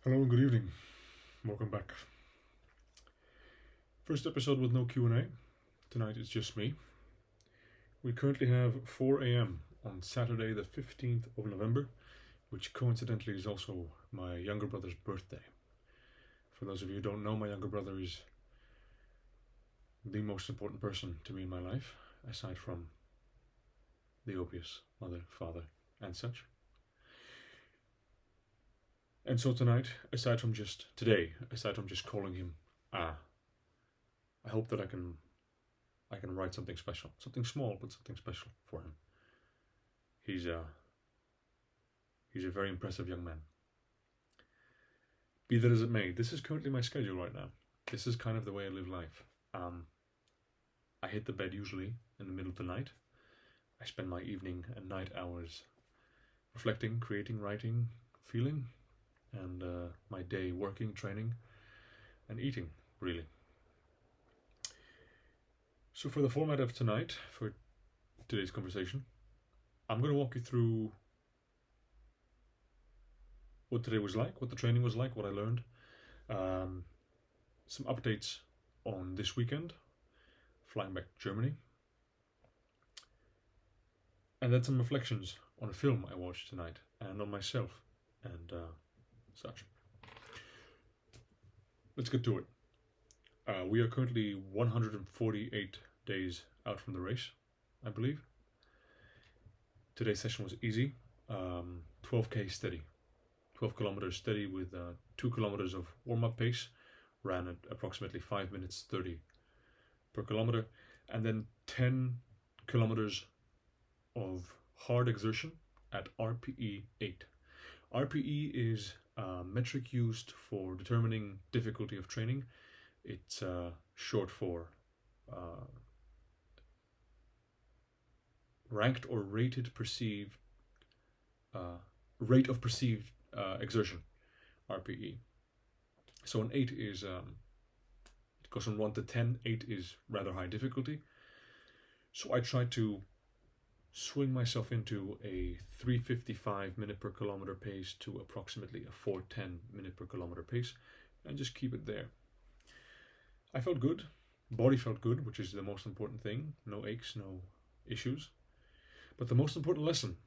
Hello and good evening. Welcome back. First episode with no Q&A. Tonight it's just me. We currently have 4 a.m. on Saturday the 15th of November, which coincidentally is also my younger brother's birthday. For those of you who don't know, my younger brother is the most important person to me in my life, aside from the obvious mother, father, and such. And so tonight, aside from just calling him I hope that I can write something special, something small but something special for him. He's a very impressive young man. Be that as it may, this is currently my schedule right now. This is kind of the way I live life. I hit the bed usually in the middle of the night. I spend my evening and night hours reflecting, creating, writing, feeling, and my day working, training, and eating, really. So for the format of tonight, for today's conversation, I'm going to walk you through what today was like, what the training was like, what I learned, some updates on this weekend, flying back to Germany, and then some reflections on a film I watched tonight, and on myself, and such. Let's get to it. We are currently 148 days out from the race, I believe. Today's session was easy, 12k steady, 12 kilometers steady with 2 kilometers of warm-up pace, ran at approximately 5 minutes 30 per kilometer, and then 10 kilometers of hard exertion at RPE 8. RPE is a metric used for determining difficulty of training. It's short for ranked or rated perceived rate of perceived exertion, RPE. So an 8 is it goes from 1 to 10. 8 is rather high difficulty. So I tried to swing myself into a 3:55 minute per kilometer pace to approximately a 4:10 minute per kilometer pace, and just keep it there. I felt good, body felt good, which is the most important thing. No aches, no issues. But the most important lesson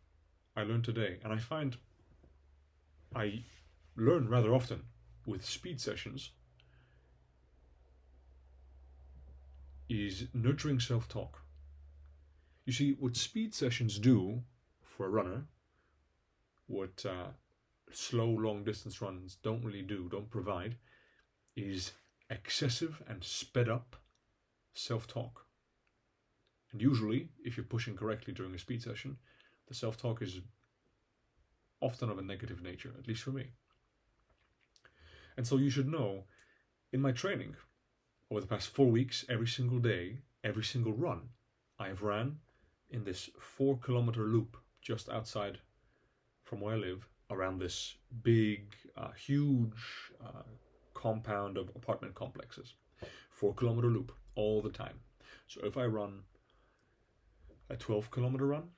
I learned today, and I find I learn rather often with speed sessions, is nurturing self-talk. You see, what speed sessions do for a runner, what slow, long distance runs don't provide, is excessive and sped up self-talk. And usually, if you're pushing correctly during a speed session, the self-talk is often of a negative nature, at least for me. And so you should know, in my training, over the past 4 weeks, every single day, every single run, I have ran in this 4-kilometer loop just outside from where I live, around this big, huge compound of apartment complexes. 4-kilometer loop all the time. So if I run a 12-kilometer run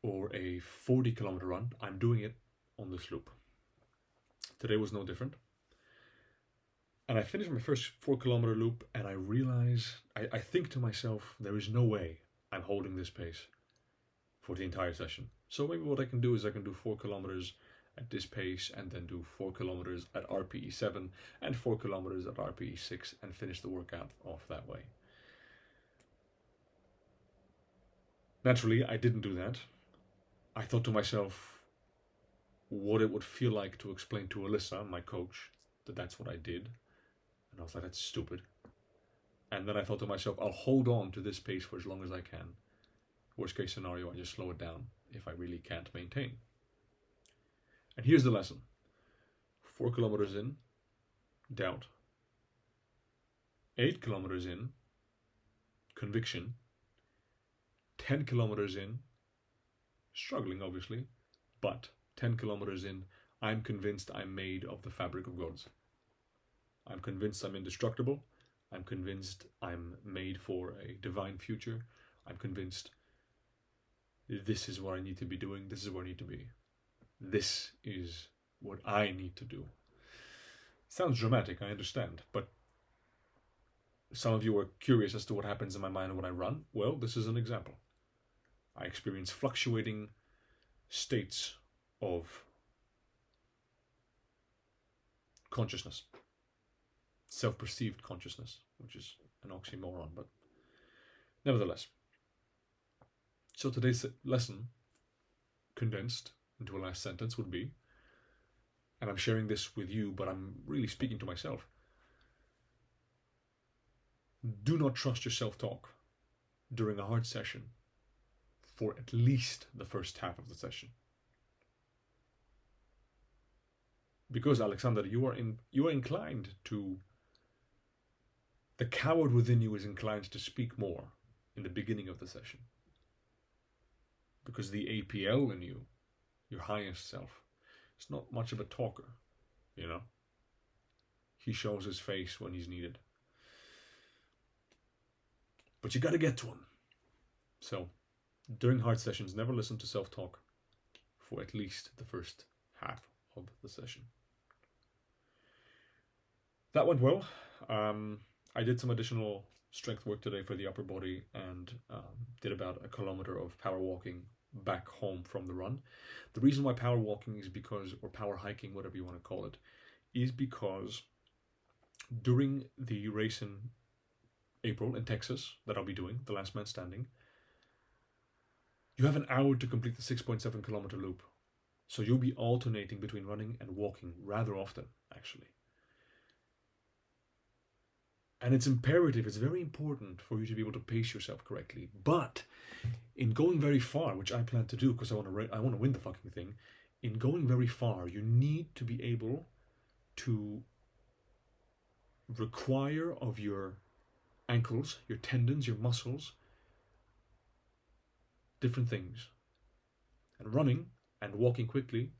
or a 40-kilometer run, I'm doing it on this loop. Today was no different. And I finished my first 4-kilometer loop, and I realize, I think to myself, there is no way I'm holding this pace for the entire session. So maybe what I can do is I can do 4 kilometers at this pace, and then do 4 kilometers at RPE 7 and 4 kilometers at RPE 6 and finish the workout off that way. Naturally, I didn't do that. I thought to myself what it would feel like to explain to Alyssa, my coach, that that's what I did. And I was like, that's stupid. And then I thought to myself, I'll hold on to this pace for as long as I can. Worst case scenario, I just slow it down if I really can't maintain. And here's the lesson. 4 kilometers in, doubt. 8 kilometers in, conviction. 10 kilometers in, struggling obviously, but 10 kilometers in, I'm convinced I'm made of the fabric of gods. I'm convinced I'm indestructible. I'm convinced I'm made for a divine future. I'm convinced this is what I need to be doing. This is where I need to be. This is what I need to do. Sounds dramatic, I understand, but some of you are curious as to what happens in my mind when I run. Well, this is an example. I experience fluctuating states of consciousness, self-perceived consciousness, which is an oxymoron, but nevertheless. So today's lesson, condensed into a last sentence, would be, and I'm sharing this with you, but I'm really speaking to myself, do not trust your self-talk during a hard session for at least the first half of the session. Because, Alexander, you are inclined to, the coward within you is inclined to speak more in the beginning of the session. Because the APL in you, your highest self, is not much of a talker, you know. He shows his face when he's needed. But you gotta get to him. So, during hard sessions, never listen to self-talk for at least the first half of the session. That went well. I did some additional strength work today for the upper body and did about 1 kilometer of power walking back home from the run. The reason why power walking is because, or power hiking, whatever you want to call it, is because during the race in April in Texas that I'll be doing, the last man standing, you have an hour to complete the 6.7 kilometer loop. So you'll be alternating between running and walking rather often, actually. And it's imperative, it's very important for you to be able to pace yourself correctly. But in going very far, which I plan to do because I want to win the fucking thing, in going very far, you need to be able to require of your ankles, your tendons, your muscles, different things. And running and walking quickly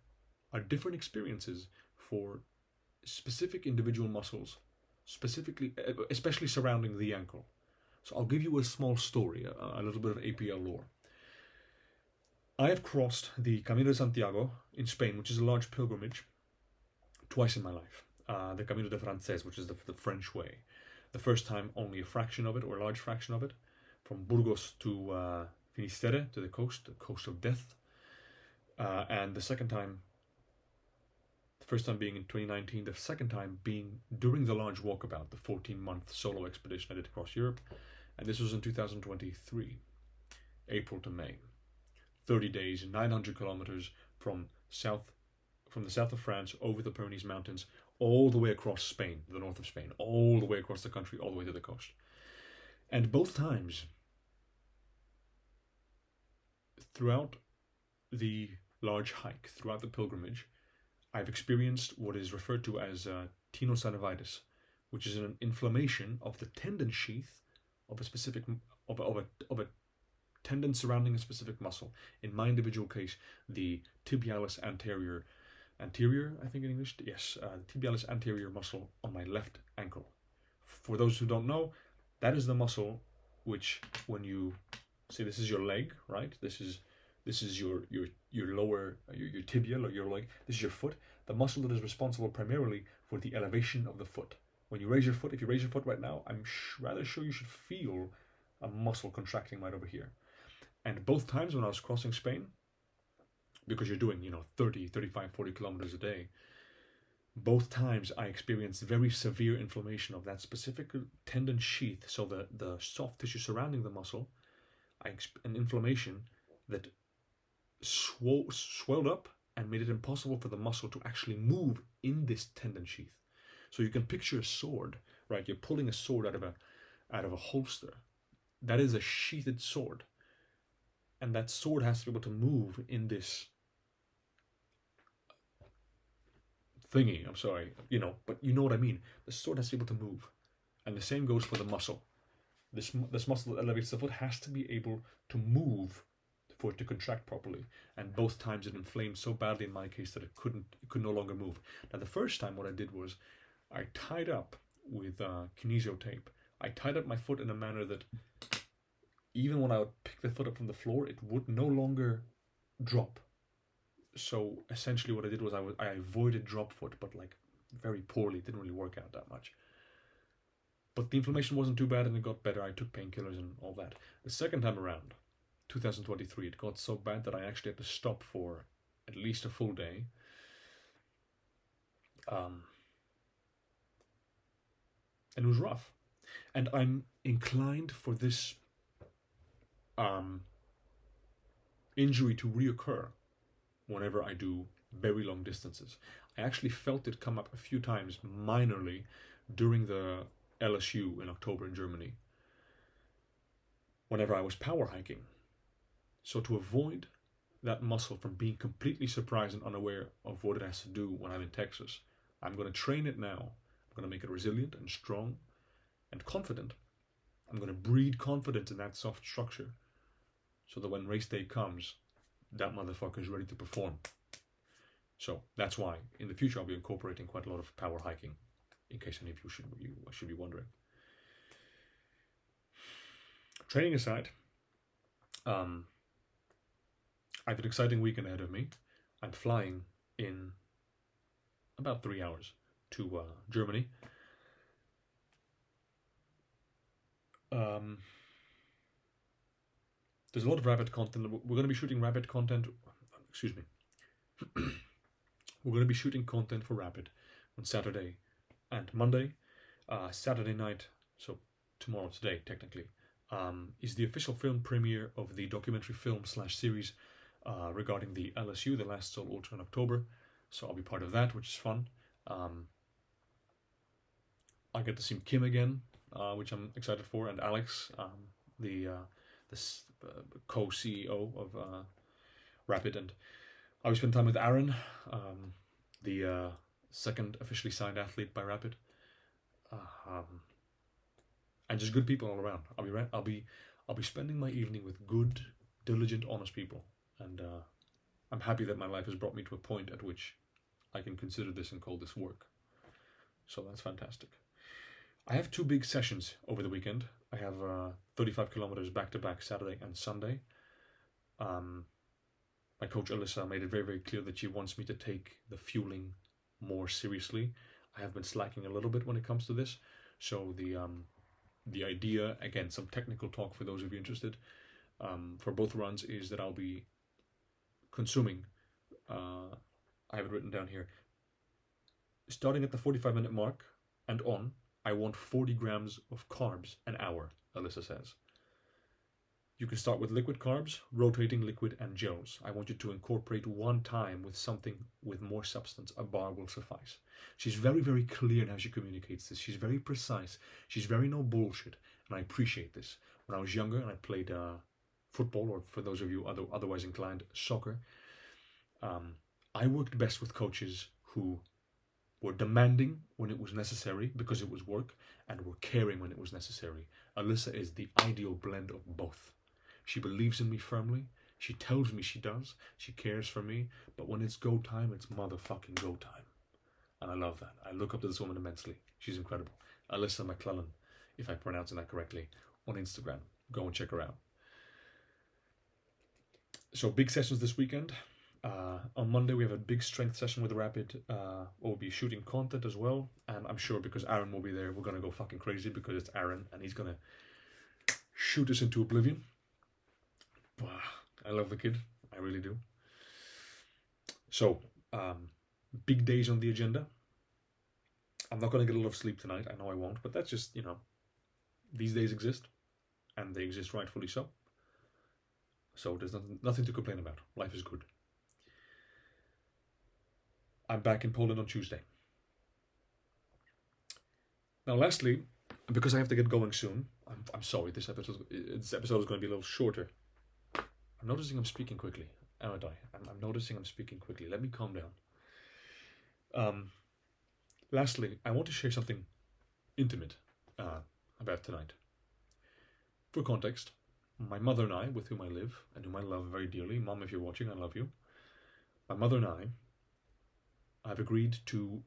are different experiences for specific individual muscles, specifically, especially surrounding the ankle. So I'll give you a small story, a little bit of APL lore. I have crossed the Camino de Santiago in Spain, which is a large pilgrimage, twice in my life. The Camino de Francés, which is the French way. The first time only a fraction of it, or a large fraction of it, from Burgos to Finisterre, to the coast of death. And the second time, the first time being in 2019, the second time being during the large walkabout, the 14-month solo expedition I did across Europe. And this was in 2023, April to May. 30 days, 900 kilometers from the south of France over the Pyrenees Mountains, all the way across Spain, the north of Spain, all the way across the country, all the way to the coast. And both times, throughout the large hike, throughout the pilgrimage, I've experienced what is referred to as tenosynovitis, which is an inflammation of the tendon sheath of a specific of a tendon surrounding a specific muscle. In my individual case, the tibialis anterior, I think in English, yes, tibialis anterior muscle on my left ankle. For those who don't know, that is the muscle which, when you say this is your leg, right? This is your lower, your tibia, or your leg. This is your foot. The muscle that is responsible primarily for the elevation of the foot. When you raise your foot, if you raise your foot right now, I'm rather sure you should feel a muscle contracting right over here. And both times when I was crossing Spain, because you're doing, 30, 35, 40 kilometers a day, both times I experienced very severe inflammation of that specific tendon sheath, so the soft tissue surrounding the muscle, an inflammation that swelled up and made it impossible for the muscle to actually move in this tendon sheath. So you can picture a sword, right? You're pulling a sword out of a holster. That is a sheathed sword. And that sword has to be able to move in this thingy, I'm sorry, but you know what I mean. The sword has to be able to move. And the same goes for the muscle. This muscle that elevates the foot has to be able to move for it to contract properly. And both times it inflamed so badly in my case that it could no longer move. Now the first time what I did was I tied up with kinesio tape. I tied up my foot in a manner that even when I would pick the foot up from the floor, it would no longer drop. So essentially what I did was I avoided drop foot, but like very poorly. It didn't really work out that much. But the inflammation wasn't too bad and it got better. I took painkillers and all that. The second time around, 2023, it got so bad that I actually had to stop for at least a full day. And it was rough. And I'm inclined for this injury to reoccur whenever I do very long distances. I actually felt it come up a few times minorly during the LSU in October in Germany, whenever I was power hiking. So to avoid that muscle from being completely surprised and unaware of what it has to do when I'm in Texas, I'm going to train it now. I'm going to make it resilient and strong and confident. I'm going to breed confidence in that soft structure so that when race day comes, that motherfucker is ready to perform. So that's why in the future I'll be incorporating quite a lot of power hiking, in case any of you should be wondering. Training aside, I have an exciting weekend ahead of me. I'm flying in about 3 hours to Germany. There's a lot of Rabbit content. We're going to be shooting Rabbit content. Excuse me. We're going to be shooting content for Rabbit on Saturday and Monday. Saturday night, so today technically, is the official film premiere of the documentary film / series regarding the LSU, the Last Soul Ultra, in October. So I'll be part of that, which is fun. I get to see Kim again, which I'm excited for, and Alex, the co-CEO of Rapid, and I spend time with Aaron, the second officially signed athlete by Rapid, and just good people all around. I'll be spending my evening with good, diligent, honest people, and I'm happy that my life has brought me to a point at which I can consider this and call this work. So that's fantastic. I have 2 big sessions over the weekend. I have 35 kilometers back-to-back Saturday and Sunday. My coach Alyssa made it very, very clear that she wants me to take the fueling more seriously. I have been slacking a little bit when it comes to this. So the idea, again, some technical talk for those of you interested, for both runs is that I'll be consuming, I have it written down here, starting at the 45-minute mark and on, I want 40 grams of carbs an hour, Alyssa says. You can start with liquid carbs, rotating liquid and gels. I want you to incorporate one time with something with more substance. A bar will suffice. She's very, very clear in how she communicates this. She's very precise. She's very no bullshit, and I appreciate this. When I was younger and I played football, or for those of you otherwise inclined, soccer, I worked best with coaches who were demanding when it was necessary because it was work, and were caring when it was necessary. Alyssa is the ideal blend of both. She believes in me firmly. She tells me she does. She cares for me. But when it's go time, it's motherfucking go time. And I love that. I look up to this woman immensely. She's incredible. Alyssa McClellan, if I pronounce that correctly, on Instagram. Go and check her out. So big sessions this weekend. On Monday we have a big strength session with Rapid. We'll be shooting content as well, and I'm sure because Aaron will be there, we're gonna go fucking crazy because it's Aaron and he's gonna shoot us into oblivion. I love the kid, I really do. So big days on the agenda. I'm not gonna get a lot of sleep tonight, I know I won't, but that's just, these days exist, and they exist rightfully so. So there's nothing to complain about. Life is good. I'm back in Poland on Tuesday. Now, lastly, because I have to get going soon, I'm sorry, this episode is going to be a little shorter. I'm noticing I'm speaking quickly. Aren't I? I'm noticing I'm speaking quickly. Let me calm down. Lastly, I want to share something intimate about tonight. For context, my mother and I, with whom I live, and whom I love very dearly, Mom, if you're watching, I love you. My mother and I've agreed to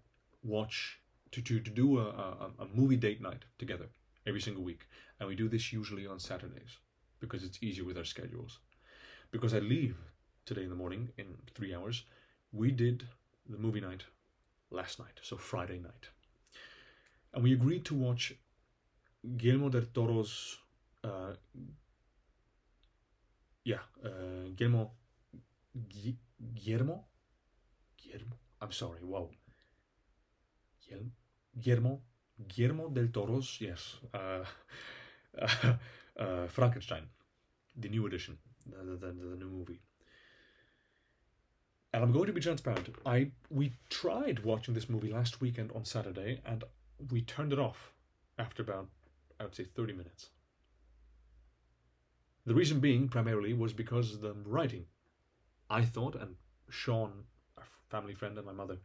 do a movie date night together every single week. And we do this usually on Saturdays because it's easier with our schedules. Because I leave today in the morning in 3 hours, we did the movie night last night, so Friday night. And we agreed to watch Guillermo del Toro's Guillermo I'm sorry, wow. Guillermo del Toro's, yes, Frankenstein, the new edition, the new movie. And I'm going to be transparent. We tried watching this movie last weekend on Saturday, and we turned it off after about, I would say, 30 minutes. The reason being, primarily, was because of the writing. I thought, and Sean, a family friend, and my mother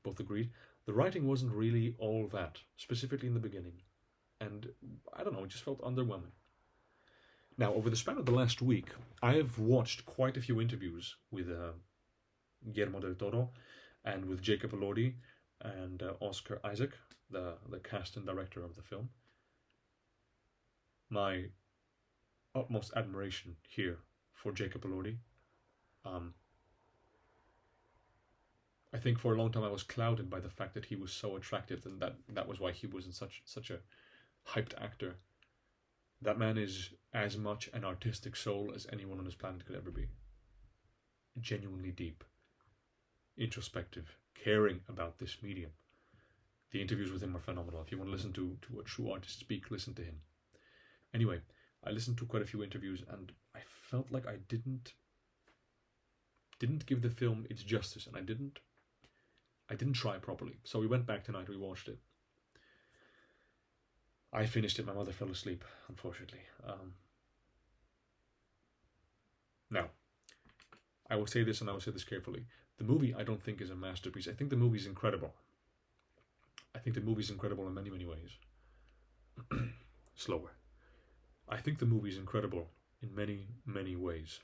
both agreed, the writing wasn't really all that, specifically in the beginning. And, I don't know, it just felt underwhelming. Now, over the span of the last week, I have watched quite a few interviews with Guillermo del Toro and with Jacob Elordi and Oscar Isaac, the cast and director of the film. My utmost admiration here for Jacob Elordi. I think for a long time I was clouded by the fact that he was so attractive, and that was why he wasn't such a hyped actor. That man is as much an artistic soul as anyone on this planet could ever be. Genuinely deep, introspective, caring about this medium. The interviews with him are phenomenal. If you want to listen to a true artist speak, listen to him. Anyway, I listened to quite a few interviews, and I felt like I didn't give the film its justice, and I didn't try properly. So we went back tonight, we watched it. I finished it, my mother fell asleep, unfortunately. Now, I will say this, and I will say this carefully. The movie, I don't think, is a masterpiece. I think the movie is incredible. I think the movie is incredible in many, many ways. Slower. I think the movie is incredible in many, many ways.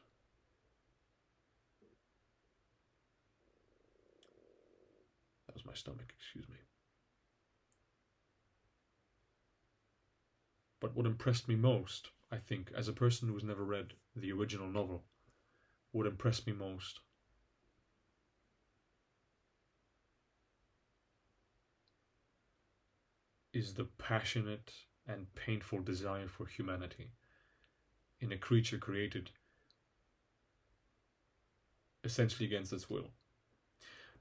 That was my stomach, excuse me. But what impressed me most, I think, as a person who has never read the original novel, what impressed me most is the passionate and painful desire for humanity in a creature created essentially against its will.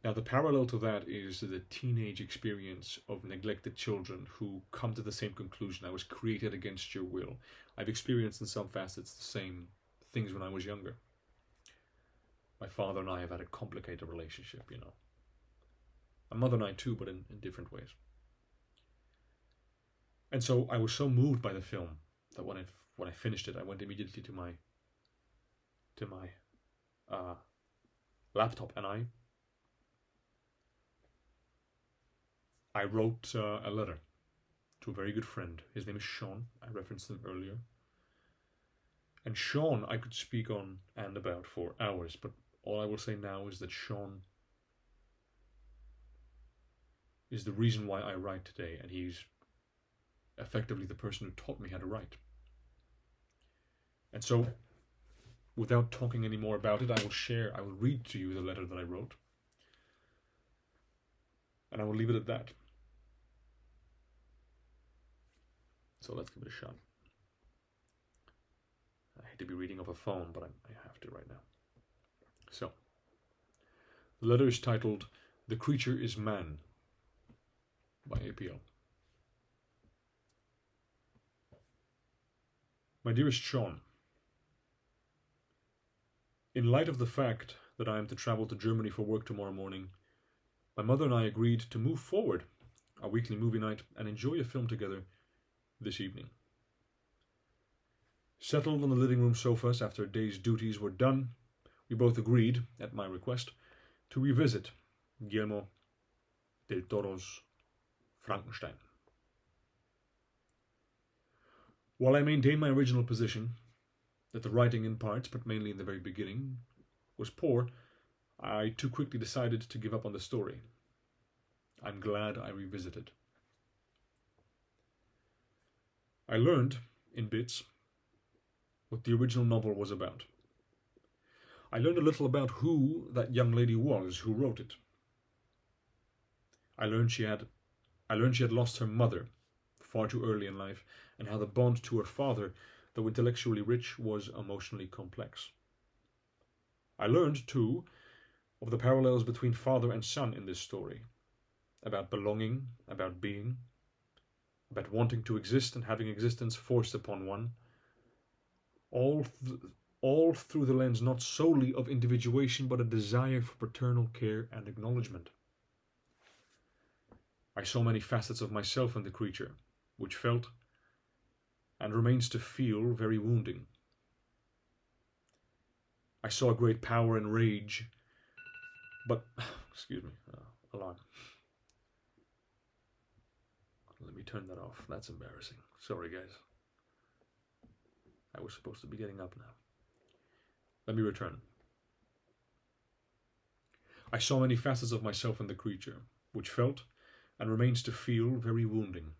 Now, the parallel to that is the teenage experience of neglected children who come to the same conclusion: I was created against your will. I've experienced in some facets the same things when I was younger. My father and I have had a complicated relationship, you know. My mother and I too, but in different ways. And so I was so moved by the film that when I finished it, I went immediately to my laptop, and I wrote a letter to a very good friend. His name is Sean. I referenced him earlier. And Sean I could speak on and about for hours, but all I will say now is that Sean is the reason why I write today, and he's effectively the person who taught me how to write. And so, without talking any more about it, I will read to you the letter that I wrote. And I will leave it at that. So let's give it a shot. I hate to be reading off a phone, but I have to right now. So, the letter is titled, "The Creature is Man," by APL. My dearest Sean, in light of the fact that I am to travel to Germany for work tomorrow morning, my mother and I agreed to move forward our weekly movie night and enjoy a film together this evening. Settled on the living room sofas after a day's duties were done, we both agreed, at my request, to revisit Guillermo del Toro's Frankenstein. While I maintain my original position, that the writing in parts, but mainly in the very beginning, was poor, I too quickly decided to give up on the story. I'm glad I revisited. I learned, in bits, what the original novel was about. I learned a little about who that young lady was who wrote it. I learned she had lost her mother far too early in life, and how the bond to her father, though intellectually rich, was emotionally complex. I learned, too, of the parallels between father and son in this story, about belonging, about being, about wanting to exist and having existence forced upon one, all through the lens not solely of individuation but a desire for paternal care and acknowledgement. I saw many facets of myself in the creature, which felt, and remains to feel, very wounding. I saw great power and rage, but, excuse me, alarm. Let me turn that off, that's embarrassing. Sorry guys. I was supposed to be getting up now. Let me return. I saw many facets of myself in the creature, which felt, and remains to feel, very wounding.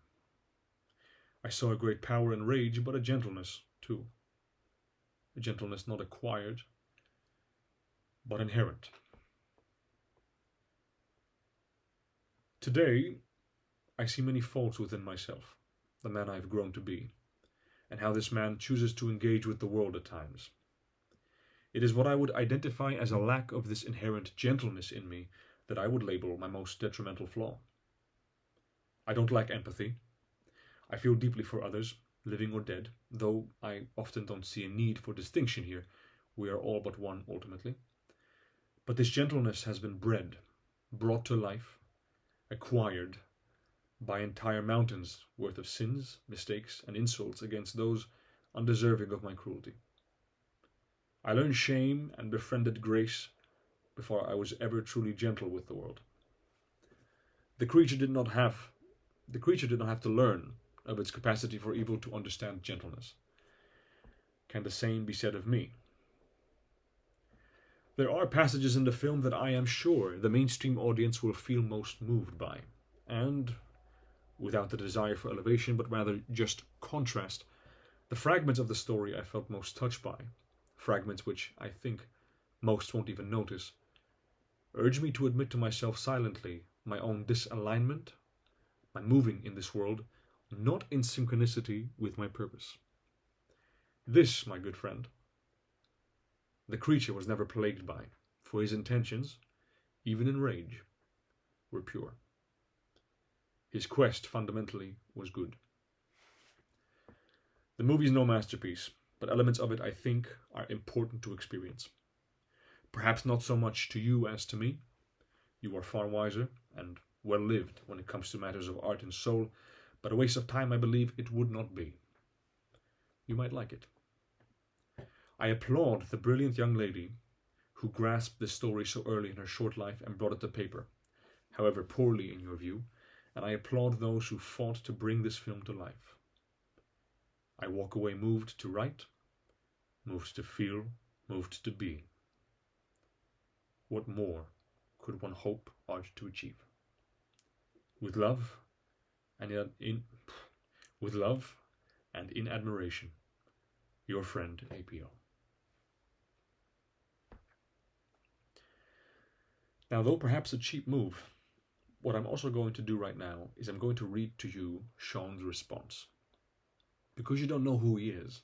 I saw a great power and rage, but a gentleness, too. A gentleness not acquired, but inherent. Today, I see many faults within myself, the man I have grown to be, and how this man chooses to engage with the world at times. It is what I would identify as a lack of this inherent gentleness in me that I would label my most detrimental flaw. I don't lack empathy. I feel deeply for others, living or dead, though I often don't see a need for distinction here. We are all but one, ultimately. But this gentleness has been bred, brought to life, acquired by entire mountains worth of sins, mistakes, and insults against those undeserving of my cruelty. I learned shame and befriended grace before I was ever truly gentle with the world. The creature did not have to learn of its capacity for evil to understand gentleness. Can the same be said of me? There are passages in the film that I am sure the mainstream audience will feel most moved by, and, without the desire for elevation but rather just contrast, the fragments of the story I felt most touched by, fragments which I think most won't even notice, urge me to admit to myself silently my own disalignment, my moving in this world, not in synchronicity with my purpose. This, my good friend, the creature was never plagued by, for his intentions, even in rage, were pure. His quest, fundamentally, was good. The movie is no masterpiece, but elements of it, I think, are important to experience. Perhaps not so much to you as to me. You are far wiser and well-lived when it comes to matters of art and soul, but a waste of time I believe it would not be. You might like it. I applaud the brilliant young lady who grasped this story so early in her short life and brought it to paper, however poorly in your view, and I applaud those who fought to bring this film to life. I walk away moved to write, moved to feel, moved to be. What more could one hope art to achieve? With love and in admiration, your friend APO. Now, though perhaps a cheap move, what I'm also going to do right now is I'm going to read to you Sean's response. Because you don't know who he is,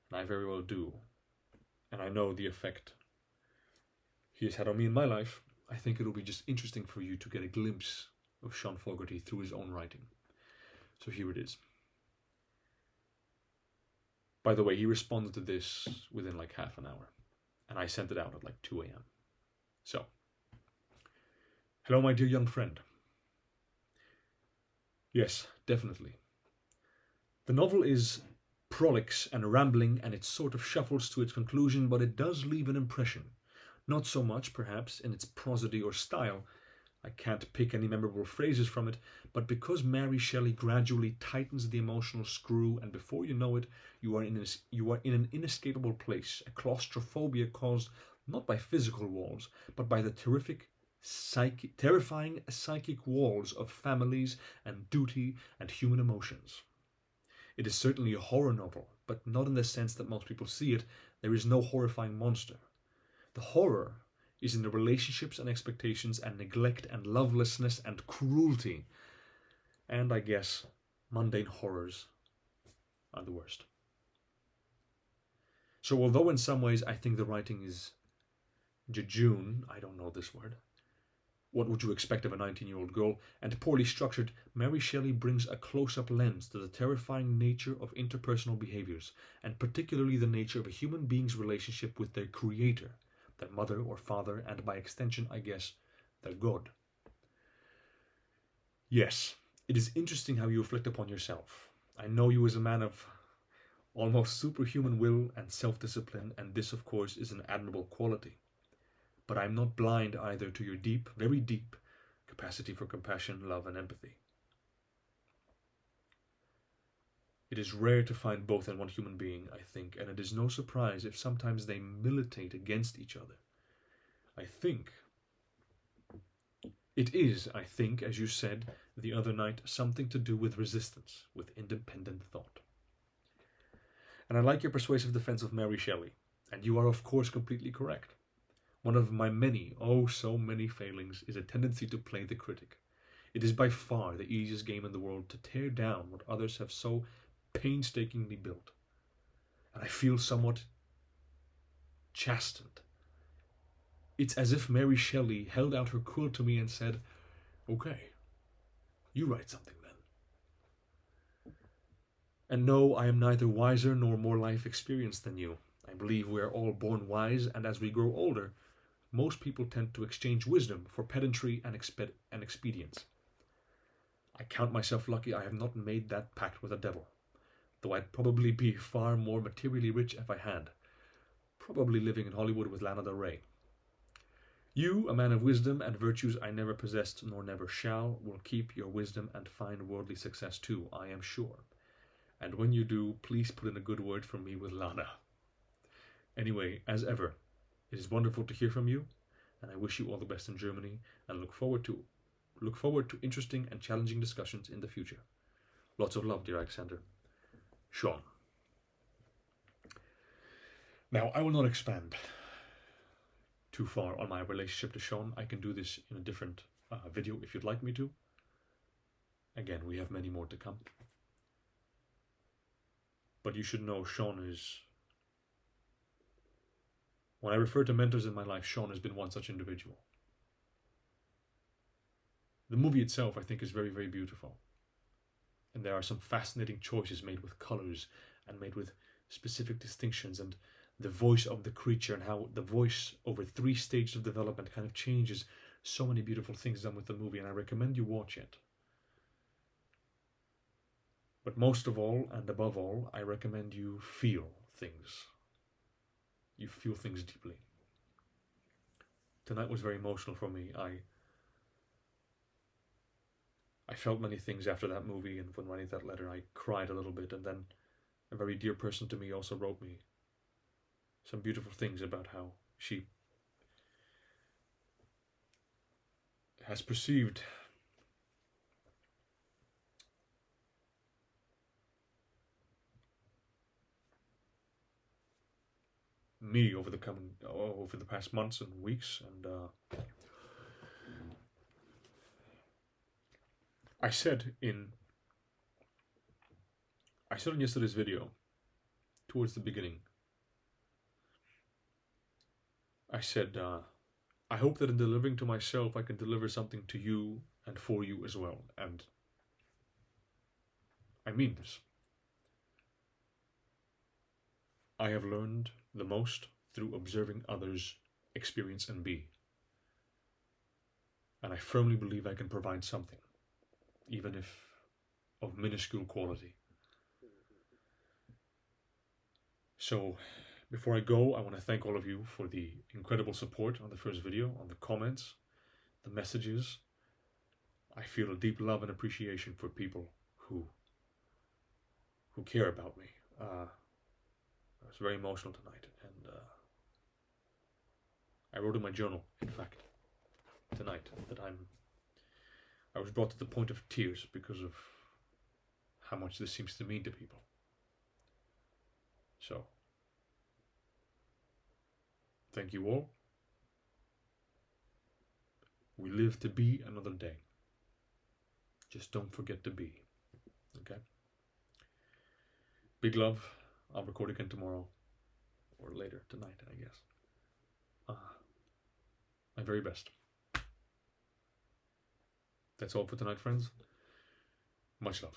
and I very well do, and I know the effect he has had on me in my life, I think it'll be just interesting for you to get a glimpse of Sean Fogarty through his own writing. So here it is. By the way, he responded to this within like half an hour, and I sent it out at like 2 a.m. So, hello my dear young friend. Yes, definitely. The novel is prolix and rambling, and it sort of shuffles to its conclusion, but it does leave an impression. Not so much, perhaps, in its prosody or style. I can't pick any memorable phrases from it, but because Mary Shelley gradually tightens the emotional screw, and before you know it, you are in an inescapable place, a claustrophobia caused not by physical walls, but by the terrifying psychic walls of families and duty and human emotions. It is certainly a horror novel, but not in the sense that most people see it. There is no horrifying monster. The horror is in the relationships and expectations and neglect and lovelessness and cruelty. And I guess mundane horrors are the worst. So although in some ways I think the writing is jejune, I don't know this word, what would you expect of a 19-year-old girl, and poorly structured, Mary Shelley brings a close-up lens to the terrifying nature of interpersonal behaviors, and particularly the nature of a human being's relationship with their creator, their mother or father, and by extension, I guess, their God. Yes, it is interesting how you reflect upon yourself. I know you as a man of almost superhuman will and self-discipline, and this, of course, is an admirable quality. But I am not blind either to your deep, very deep, capacity for compassion, love, and empathy. It is rare to find both in one human being, I think, and it is no surprise if sometimes they militate against each other. It is, as you said the other night, something to do with resistance, with independent thought. And I like your persuasive defense of Mary Shelley, and you are of course completely correct. One of my many, oh so many failings is a tendency to play the critic. It is by far the easiest game in the world to tear down what others have so painstakingly built. And I feel somewhat chastened. It's as if Mary Shelley held out her quill to me and said, "Okay, you write something then." And no, I am neither wiser nor more life experienced than you. I believe we are all born wise, and as we grow older, most people tend to exchange wisdom for pedantry and expedience. I count myself lucky I have not made that pact with the devil, though I'd probably be far more materially rich if I had, probably living in Hollywood with Lana Del Rey. You, a man of wisdom and virtues I never possessed nor never shall, will keep your wisdom and find worldly success too, I am sure. And when you do, please put in a good word for me with Lana. Anyway, as ever, it is wonderful to hear from you, and I wish you all the best in Germany, and look forward to interesting and challenging discussions in the future. Lots of love, dear Alexander. Sean. Now, I will not expand too far on my relationship to Sean. I can do this in a different video if you'd like me to. Again, we have many more to come. But you should know Sean is... When I refer to mentors in my life, Sean has been one such individual. The movie itself, I think, is very, very beautiful. And there are some fascinating choices made with colors and made with specific distinctions, and the voice of the creature and how the voice over 3 stages of development kind of changes. So many beautiful things done with the movie, and I recommend you watch it. But most of all, and above all, I recommend you feel things. You feel things deeply. Tonight was very emotional for me. I felt many things after that movie, and when writing that letter I cried a little bit, and then a very dear person to me also wrote me some beautiful things about how she has perceived me over the past months and weeks, and I said in yesterday's video, towards the beginning, I said, I hope that in delivering to myself, I can deliver something to you and for you as well. And I mean this. I have learned the most through observing others experience and be. And I firmly believe I can provide something, even if of minuscule quality. So, before I go, I want to thank all of you for the incredible support on the first video, on the comments, the messages. I feel a deep love and appreciation for people who care about me. I was very emotional tonight, and I wrote in my journal, in fact, tonight, that I was brought to the point of tears because of how much this seems to mean to people. So, thank you all. We live to be another day. Just don't forget to be. Okay? Big love. I'll record again tomorrow. Or later tonight, I guess. My very best. That's all for tonight, friends. Much love.